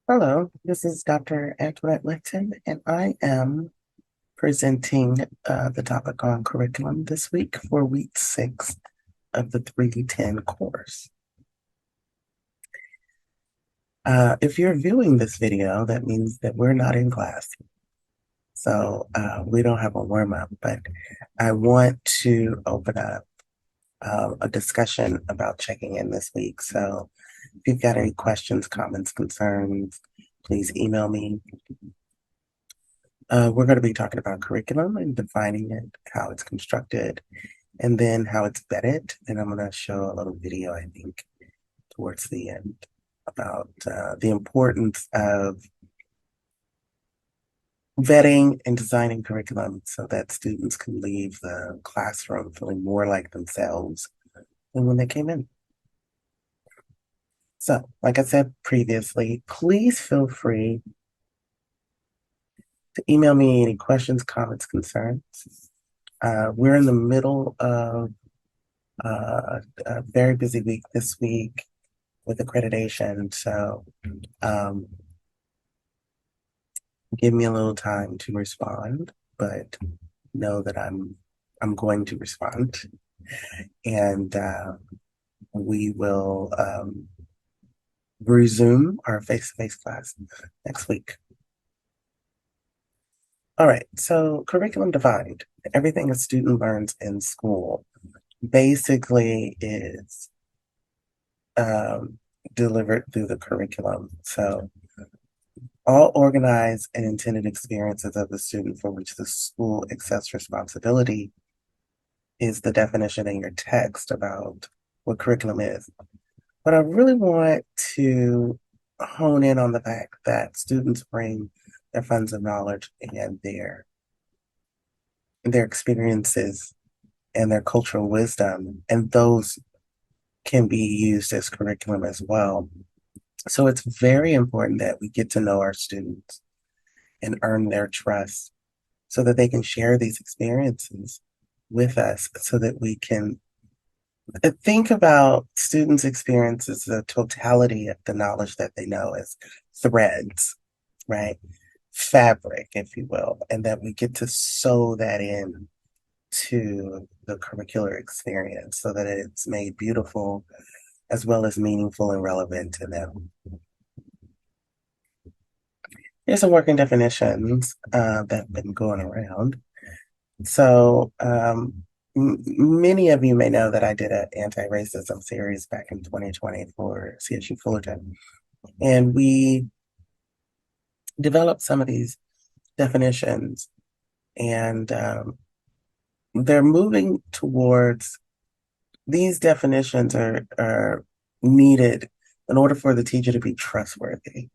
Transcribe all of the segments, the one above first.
Hello, this is Dr. Antoinette Licton, and I am presenting the topic on curriculum this week for week 6 of the 310 course. If you're viewing this video, that means that we're not in class. So we don't have a warm up, but I want to open up a discussion about checking in this week. So if you've got any questions, comments, concerns, please email me. We're going to be talking about curriculum and defining it, how it's constructed, and then how it's vetted. And I'm going to show a little video, I think, towards the end about the importance of vetting and designing curriculum so that students can leave the classroom feeling more like themselves than when they came in. So, like I said previously, please feel free to email me any questions, comments, concerns. We're in the middle of a very busy week this week with accreditation. So give me a little time to respond, but know that I'm going to respond, and we will resume our face-to-face class next week. All right, so curriculum defined. Everything a student learns in school basically is delivered through the curriculum. So all organized and intended experiences of the student for which the school accepts responsibility is the definition in your text about what curriculum is. But I really want to hone in on the fact that students bring their funds of knowledge and their experiences and their cultural wisdom, and those can be used as curriculum as well. So it's very important that we get to know our students and earn their trust so that they can share these experiences with us so that we can think about students' experiences, the totality of the knowledge that they know as threads, right? Fabric, if you will, and that we get to sew that in to the curricular experience so that it's made beautiful as well as meaningful and relevant to them. Here's some working definitions that have been going around. So, many of you may know that I did an anti-racism series back in 2020 for CSU Fullerton, and we developed some of these definitions, and they're moving towards these definitions are needed in order for the teacher to be trustworthy.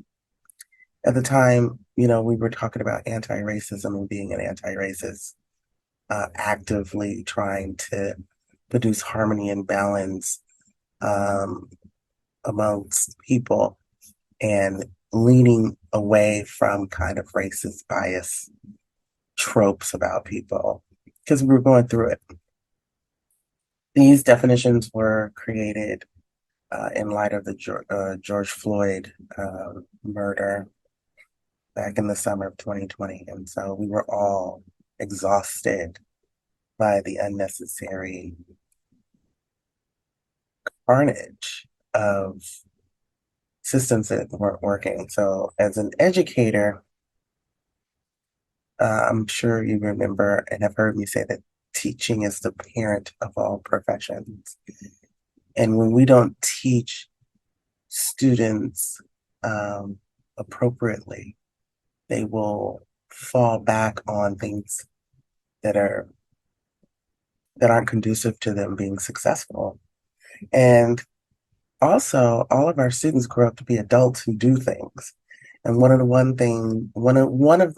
At the time, we were talking about anti-racism and being an anti-racist, actively trying to produce harmony and balance um, amongst people and leaning away from kind of racist bias tropes about people because we were going through it. These definitions were created in light of the George Floyd murder back in the summer of 2020. And so we were all exhausted by the unnecessary carnage of systems that weren't working. So as an educator, I'm sure you remember and have heard me say that teaching is the parent of all professions. And when we don't teach students appropriately, they will fall back on things that aren't conducive to them being successful. And also, all of our students grow up to be adults who do things. And one of the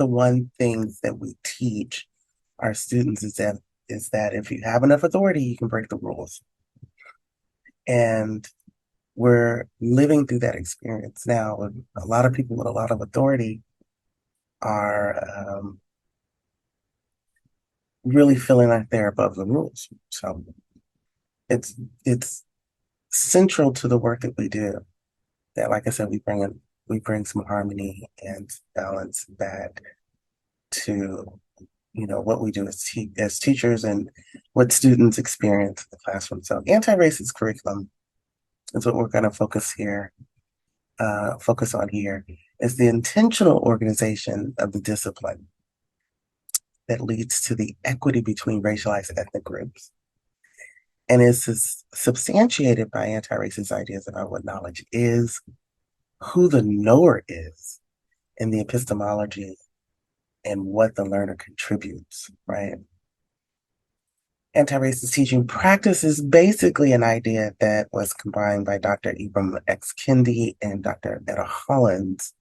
one things that we teach our students is that if you have enough authority, you can break the rules. And we're living through that experience now. A lot of people with a lot of authority are really feeling like they're above the rules. So it's central to the work that we do that, like I said, we bring we bring some harmony and balance back to, what we do as teachers and what students experience in the classroom. So anti-racist curriculum is what we're going to focus on here, is the intentional organization of the discipline that leads to the equity between racialized ethnic groups, and is substantiated by anti-racist ideas about what knowledge is, who the knower is, and the epistemology and what the learner contributes, right? Anti-racist teaching practice is basically an idea that was combined by Dr. Ibram X. Kendi and Dr. Etta Hollins,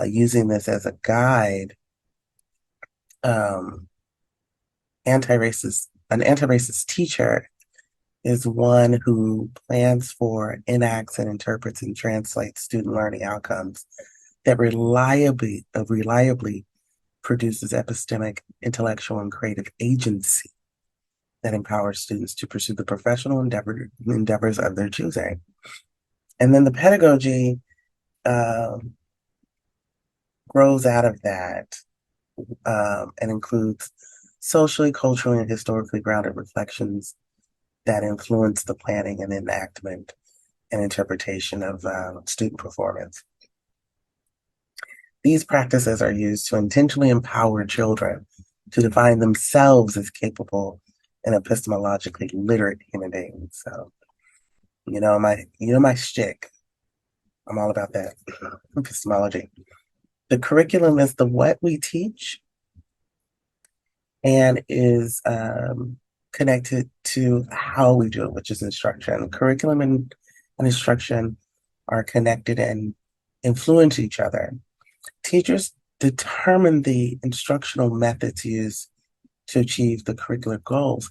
using this as a guide. Um, an anti-racist teacher is one who plans for, enacts, and interprets and translates student learning outcomes that reliably produces epistemic, intellectual, and creative agency that empowers students to pursue the professional endeavors of their choosing. And then the pedagogy grows out of that, and includes socially, culturally, and historically grounded reflections that influence the planning and enactment and interpretation of student performance. These practices are used to intentionally empower children to define themselves as capable and epistemologically literate human beings. So, my shtick. I'm all about that epistemology. The curriculum is the what we teach, and is connected to how we do it, which is instruction. Curriculum and instruction are connected and influence each other. Teachers determine the instructional methods used to achieve the curricular goals.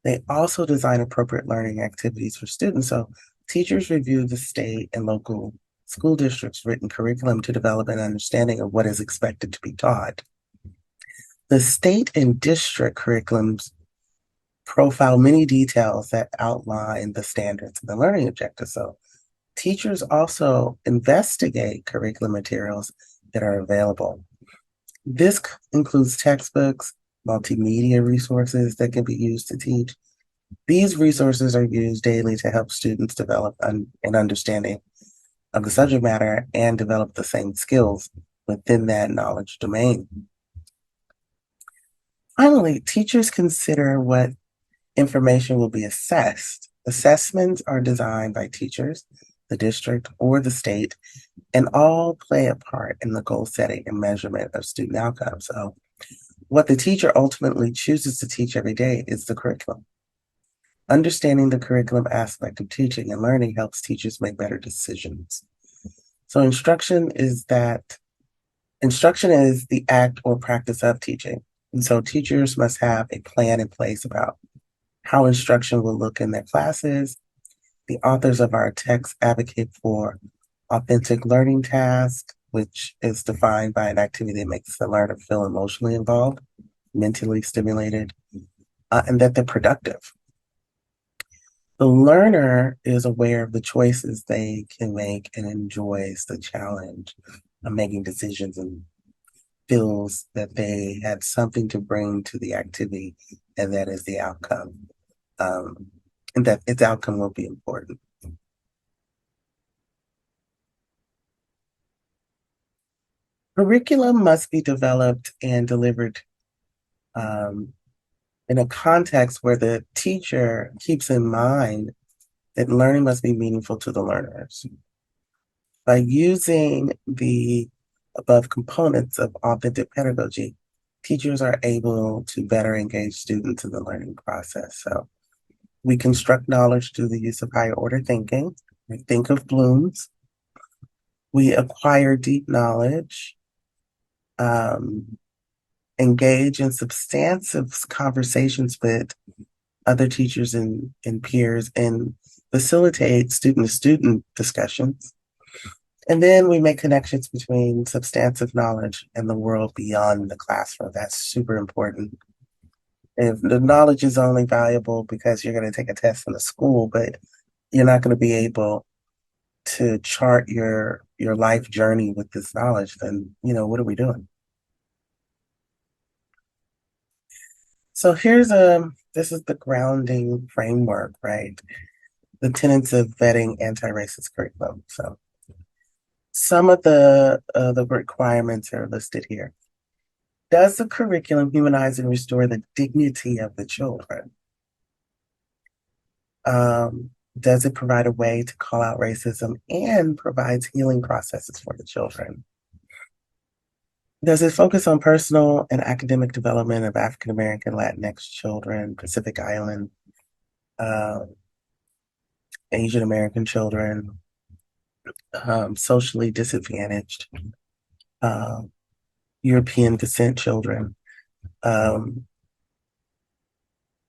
They also design appropriate learning activities for students. So teachers review the state and local school districts' written curriculum to develop an understanding of what is expected to be taught. The state and district curriculums profile many details that outline the standards and the learning objectives. So teachers also investigate curriculum materials that are available. This includes textbooks, multimedia resources that can be used to teach. These resources are used daily to help students develop an understanding of the subject matter and develop the same skills within that knowledge domain. Finally, teachers consider what information will be assessed. Assessments are designed by teachers, the district, or the state, and all play a part in the goal setting and measurement of student outcomes. So, what the teacher ultimately chooses to teach every day is the curriculum. Understanding the curriculum aspect of teaching and learning helps teachers make better decisions. So, instruction is the act or practice of teaching. And so, teachers must have a plan in place about how instruction will look in their classes. The authors of our text advocate for authentic learning task, which is defined by an activity that makes the learner feel emotionally involved, mentally stimulated, and that they're productive. The learner is aware of the choices they can make and enjoys the challenge of making decisions, and feels that they had something to bring to the activity, and that is the outcome, and that its outcome will be important. Curriculum must be developed and delivered in a context where the teacher keeps in mind that learning must be meaningful to the learners. By using the above components of authentic pedagogy, teachers are able to better engage students in the learning process. So we construct knowledge through the use of higher order thinking. We think of Bloom's. We acquire deep knowledge, engage in substantive conversations with other teachers and peers, and facilitate student-to-student discussions. And then we make connections between substantive knowledge and the world beyond the classroom. That's super important. If the knowledge is only valuable because you're going to take a test in a school, but you're not going to be able to chart your life journey with this knowledge, then what are we doing? So this is the grounding framework, right? The tenets of vetting anti-racist curriculum. So some of the requirements are listed here. Does the curriculum humanize and restore the dignity of the children? Does it provide a way to call out racism and provides healing processes for the children? Does it focus on personal and academic development of African American, Latinx children, Pacific Island, uh, Asian American children, socially disadvantaged, uh, European descent children? Um,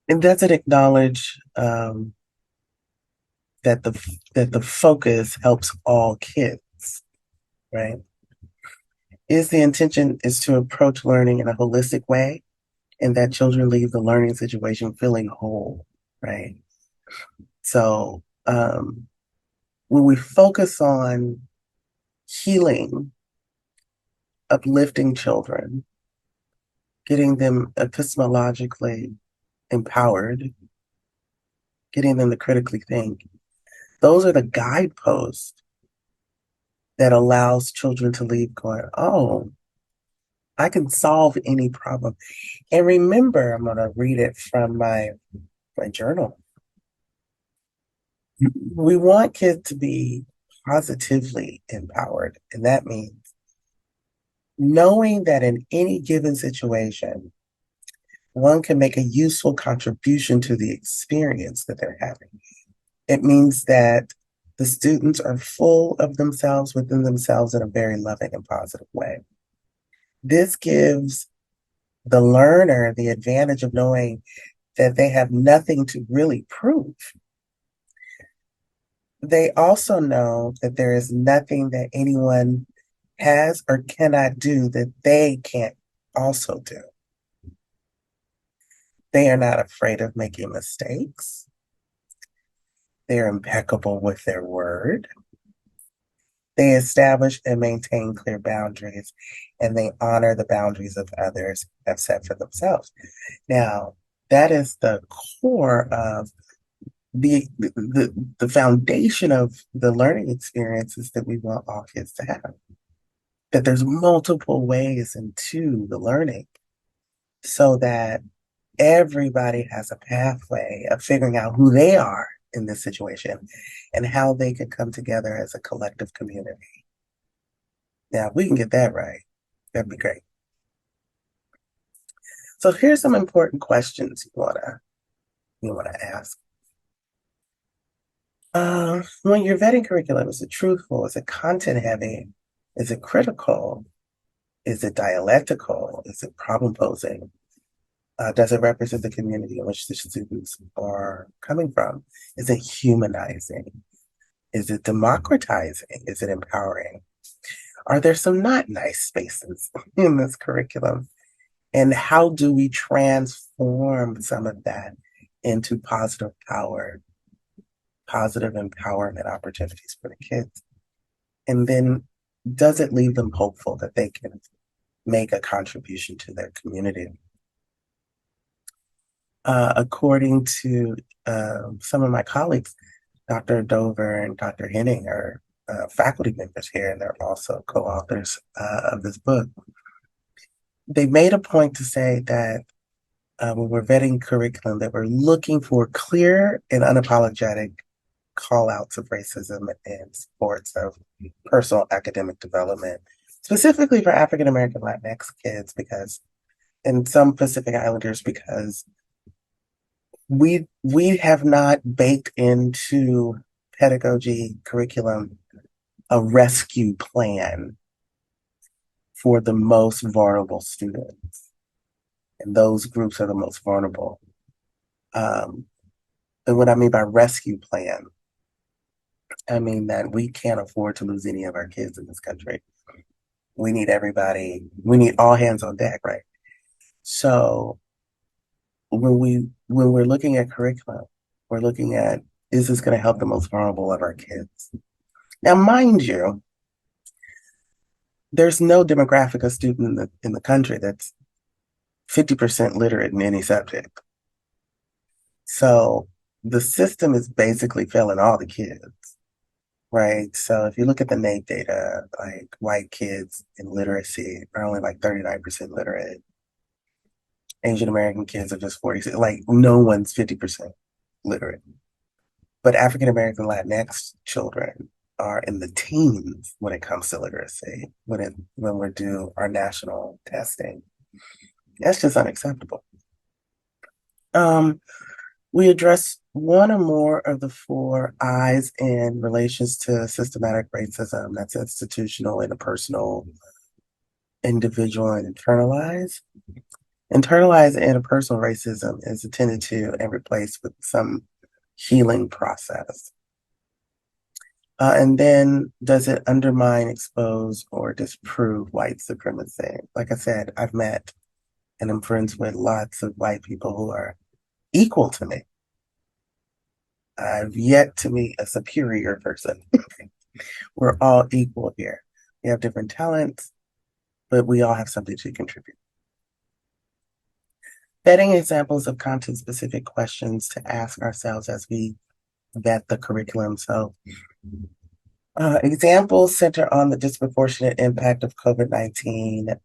and does it acknowledge that the focus helps all kids, right? Is the intention is to approach learning in a holistic way and that children leave the learning situation feeling whole, right? So when we focus on healing, uplifting children, getting them epistemologically empowered, getting them to critically think, those are the guideposts that allows children to leave going, oh, I can solve any problem. And remember, I'm going to read it from my journal. We want kids to be positively empowered. And that means knowing that in any given situation, one can make a useful contribution to the experience that they're having. It means that the students are full of themselves within themselves in a very loving and positive way. This gives the learner the advantage of knowing that they have nothing to really prove. They also know that there is nothing that anyone has or cannot do that they can't also do. They are not afraid of making mistakes. They're impeccable with their word. They establish and maintain clear boundaries, and they honor the boundaries of others have set for themselves. Now, that is the core of the foundation of the learning experiences that we want all kids to have. That there's multiple ways into the learning so that everybody has a pathway of figuring out who they are in this situation and how they can come together as a collective community. Now, if we can get that right, that'd be great. So here's some important questions you wanna ask. When you're vetting curriculum, is it truthful? Is it content heavy? Is it critical? Is it dialectical? Is it problem posing? Does it represent the community in which the students are coming from? Is it humanizing? Is it democratizing? Is it empowering? Are there some not nice spaces in this curriculum? And how do we transform some of that into positive empowerment opportunities for the kids? And then does it leave them hopeful that they can make a contribution to their community? According to some of my colleagues, Dr. Dover and Dr. Henning are faculty members here, and they're also co-authors of this book. They made a point to say that when we're vetting curriculum, that we're looking for clear and unapologetic call outs of racism and supports of personal academic development, specifically for African American Latinx kids, because and some Pacific Islanders, because we have not baked into pedagogy curriculum a rescue plan for the most vulnerable students. And those groups are the most vulnerable. And what I mean by rescue plan, I mean that we can't afford to lose any of our kids in this country. We need everybody, we need all hands on deck, right? So when we're looking at curriculum, we're looking at, is this going to help the most vulnerable of our kids? Now, mind you, there's no demographic of student in the country that's 50% literate in any subject. So the system is basically failing all the kids, right? So if you look at the NAEP data, like white kids in literacy are only like 39% literate. Asian American kids are just 46. Like no one's 50% literate. But African American Latinx children are in the teens when it comes to literacy, when we do our national testing. That's just unacceptable. Um, we address one or more of the four I's in relations to systematic racism. That's institutional, interpersonal, individual, and internalized. Internalized interpersonal racism is attended to and replaced with some healing process. And then does it undermine, expose, or disprove white supremacy? Like I said, I've met and I'm friends with lots of white people who are equal to me. I've yet to meet a superior person. We're all equal here. We have different talents, but we all have something to contribute. Vetting examples of content specific questions to ask ourselves as we vet the curriculum. So, examples center on the disproportionate impact of COVID-19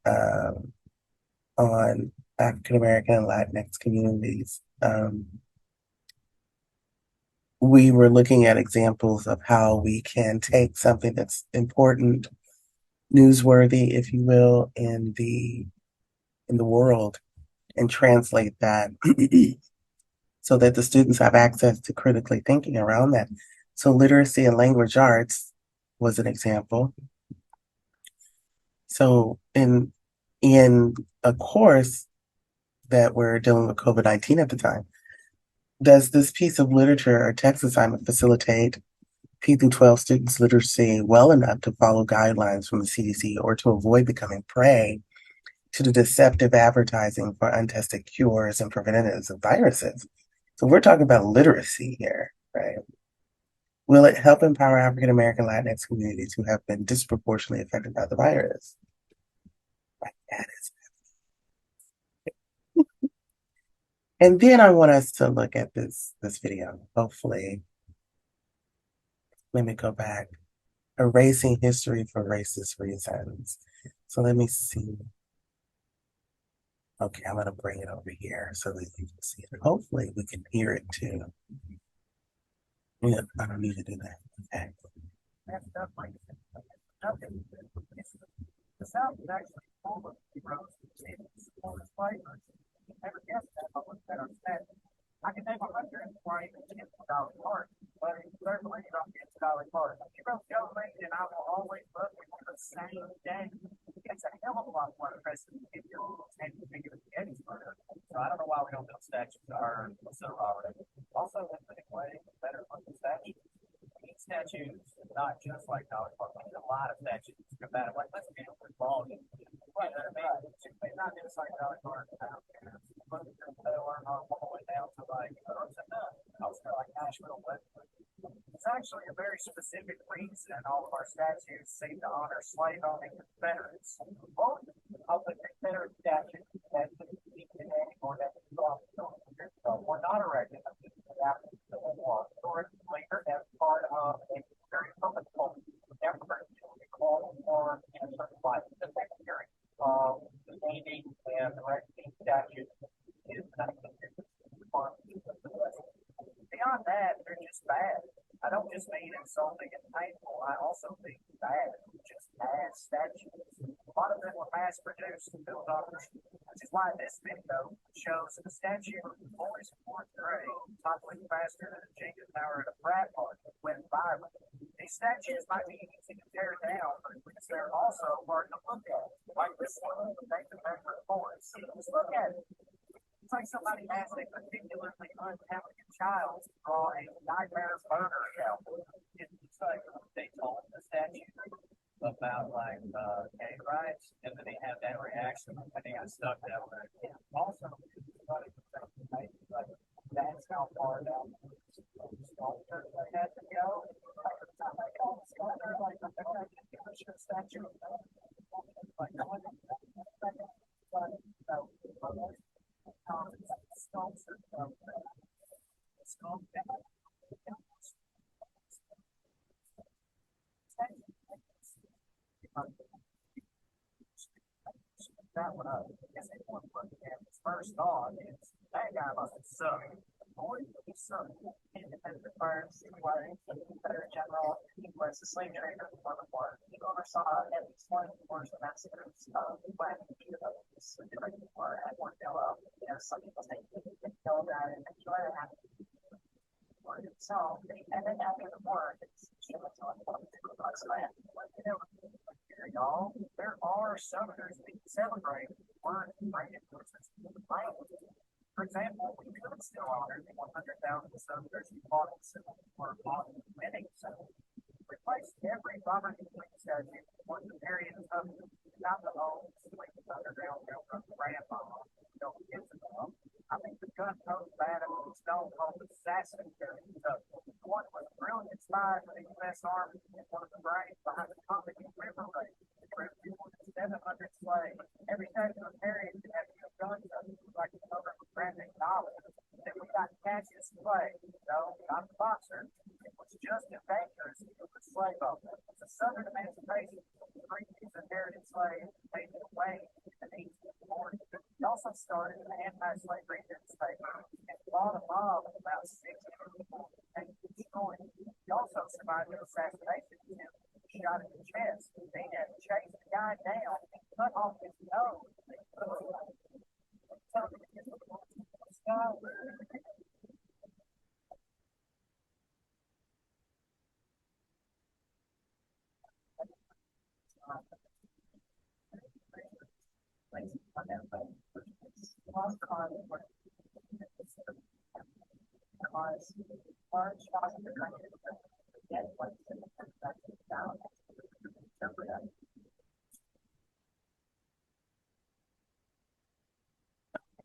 on African American and Latinx communities. We were looking at examples of how we can take something that's important, newsworthy, if you will, in the world and translate that so that the students have access to critically thinking around that. So literacy and language arts was an example. So in a course that we're dealing with COVID-19 at the time, does this piece of literature or text assignment facilitate P through 12 students' literacy well enough to follow guidelines from the CDC or to avoid becoming prey to the deceptive advertising for untested cures and preventatives of viruses? So we're talking about literacy here, right? Will it help empower African American Latinx communities who have been disproportionately affected by the virus? Like that is. And then I want us to look at this video. Hopefully, let me go back. Erasing history for racist reasons. So let me see. Okay, I'm gonna bring it over here so that you can see it. Hopefully we can hear it too. Yeah, I don't need to do that. Okay. The South is actually full of heroes, supporters, fighters. Never guessed that I looked at our stats. I can name 120 Dolly Parton, but certainly don't get Dolly Parton. She wrote Joe Lane and I Will Always Love You on the same day. It's a hell of a lot more impressive to get your and to figure the Gettysburg. So I don't know why we don't build statues to her so already. Also, in many ways, better looking statues. Each statue is not just like Dolly Parton. There's a lot of statues about it. Like, let's be involved in right, I mean, it's not just like Dolly Parton. But they learn all the way down to like, I was like Nashville, but it's actually a very specific reason all of our statues seem to honor slave owning Confederates. Both of the Confederate statues that we today or that we saw were not erected after the Civil War, or later as part of a very purposeful effort to call for in a certain light. The next hearing of the naming and erecting statues is not beyond that, they're just bad. I don't just mean insulting and painful. I also mean bad, just bad statues. A lot of them were mass produced and built on, which is why this video shows the statue of boys in fourth grade toppling faster than a Jenga tower at a frat party went viral. These statues might be easy to tear down, but they're also hard to look at. Like this one, the Nathan Beckford Forest. Just look at it. It's like somebody asked a particularly untalented child to draw a nightmare burger shell. It's like they told the statue about like gay rights, and then they had that reaction, and they got stuck that way. Also, That's how far down they had to go. By the time they called the spot, they're like, okay, push the statue. Like, that one up. Because they want to look at his first thought is that guy must suck. Boy, he sucked. Independent first, he was a Confederate general. He was a slave trader before the war. He oversaw at least one of the worst massacres of black Cubans during the war at Fort Pillow. You know, some people say he killed that and enjoy that for himself. And then after the war, it's Cubans on the Ku Klux Klan. You know, y'all, there are Southerners being celebrated who weren't rated versus the land. For example, we could still honor the 100,000 Southerners who fought in the Civil War fought in winning Civil. Replace every Robert E. Lee statue with one period of not the old like the Underground Railroad grandma. Don't get to them. I think the gun goes bad and the stone cold assassin carries up. One was brilliant spy for the U.S. Army and one of the brains behind the Pompey River Raid. 700 slaves. Every time you carry it, you have to gun like a cover of branding knowledge. Then we got Cassius Clay, no, not the boxer. It was just as dangerous as the slave owner. The Southern emancipation, the previous inherited slaves, made their way in the 1840s. He also started an anti-slavery newspaper and fought a mob of about 600 people and destroyed. He also survived an assassination attempt, shot in the chest, then chased the guy down and cut off his nose.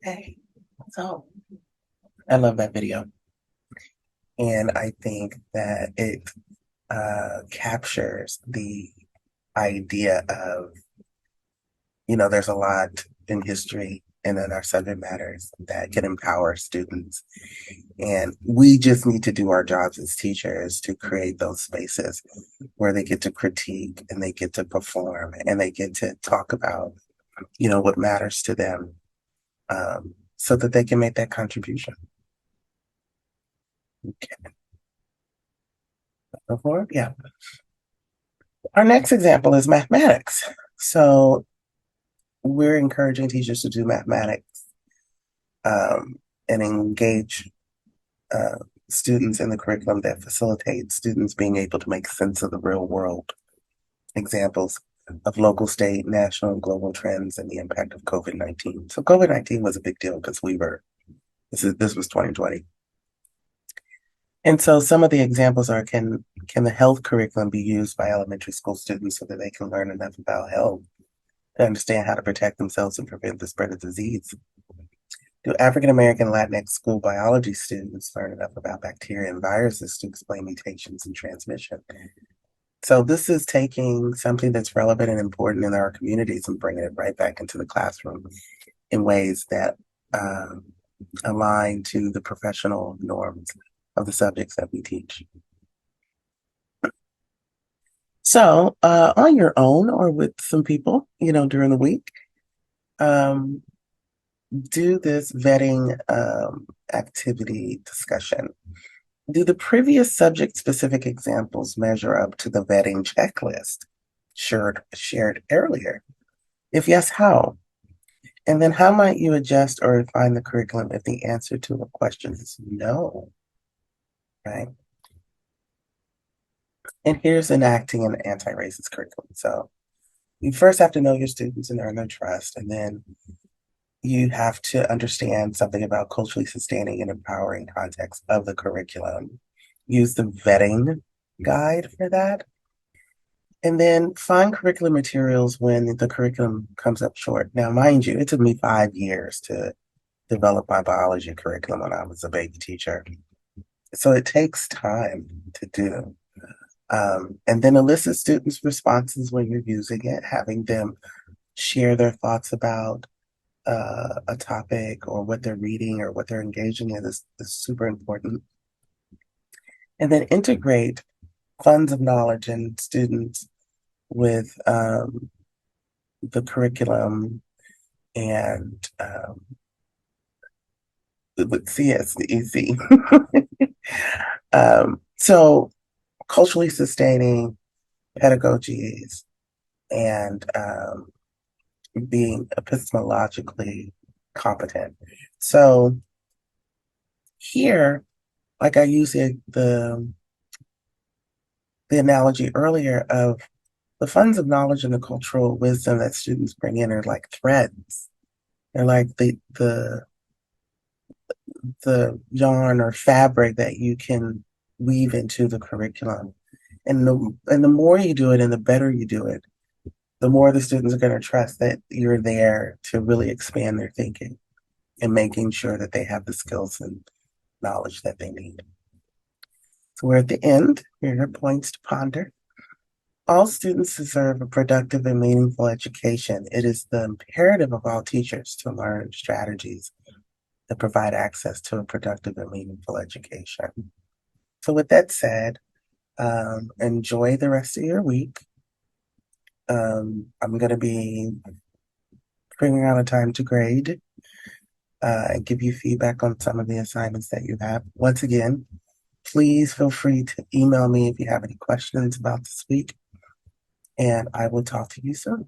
Okay. So I love that video. And I think that it captures the idea of, there's a lot in history and in our subject matters that can empower students. And we just need to do our jobs as teachers to create those spaces where they get to critique and they get to perform and they get to talk about, what matters to them, so that they can make that contribution. Okay. Before, yeah. Our next example is mathematics. So we're encouraging teachers to do mathematics, and engage students in the curriculum that facilitates students being able to make sense of the real world. Examples of local, state, national, and global trends and the impact of COVID-19. So COVID-19 was a big deal because this was 2020. And so some of the examples are, can the health curriculum be used by elementary school students so that they can learn enough about health to understand how to protect themselves and prevent the spread of disease? Do African American Latinx school biology students learn enough about bacteria and viruses to explain mutations and transmission? So this is taking something that's relevant and important in our communities and bringing it right back into the classroom in ways that align to the professional norms of the subjects that we teach. So on your own or with some people, during the week, do this vetting activity discussion. Do the previous subject-specific examples measure up to the vetting checklist shared earlier? If yes, how? And then how might you adjust or refine the curriculum if the answer to a question is no? Right? And here's enacting an anti-racist curriculum. So you first have to know your students and earn their trust, and then you have to understand something about culturally sustaining and empowering context of the curriculum. Use the vetting guide for that. And then find curriculum materials when the curriculum comes up short. Now, mind you, it took me 5 years to develop my biology curriculum when I was a baby teacher. So it takes time to do. And then elicit students' responses when you're using it, having them share their thoughts about a topic or what they're reading or what they're engaging in is super important. And then integrate funds of knowledge and students with the curriculum and with CSEC. So culturally sustaining pedagogies and being epistemologically competent. So here, like I used the analogy earlier of the funds of knowledge and the cultural wisdom that students bring in are like threads. They're like the yarn or fabric that you can weave into the curriculum. And the more you do it and the better you do it, the more the students are going to trust that you're there to really expand their thinking and making sure that they have the skills and knowledge that they need. So we're at the end. Here are your points to ponder. All students deserve a productive and meaningful education. It is the imperative of all teachers to learn strategies that provide access to a productive and meaningful education. So, with that said, enjoy the rest of your week. I'm going to be figuring out a time to grade and give you feedback on some of the assignments that you have. Once again, please feel free to email me if you have any questions about this week, and I will talk to you soon.